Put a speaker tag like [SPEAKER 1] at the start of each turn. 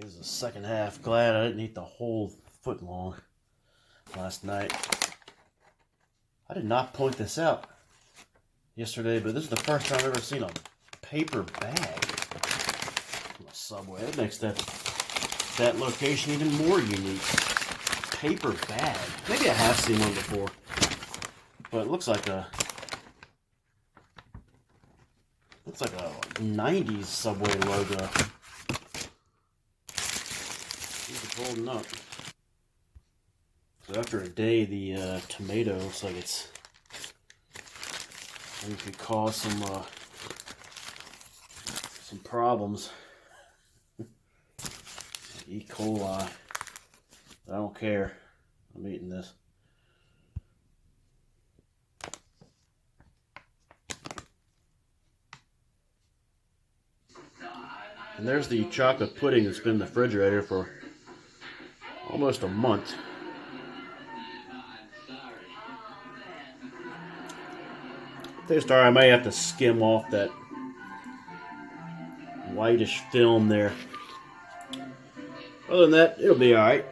[SPEAKER 1] This is the second half. Glad I didn't eat the whole foot long last night. I did not point this out yesterday, but this is the first time I've ever seen a paper bag from a Subway. That makes that location even more unique. Paper bag. Maybe I have seen one before, but it looks like a 90s Subway logo. It's holding up. So after a day, the tomato looks like it could cause some problems. E. coli. I don't care. I'm eating this. And there's the chocolate pudding that's been in the refrigerator for almost a month. Tastes alright. I might have to skim off that whitish film there. Other than that, it'll be alright.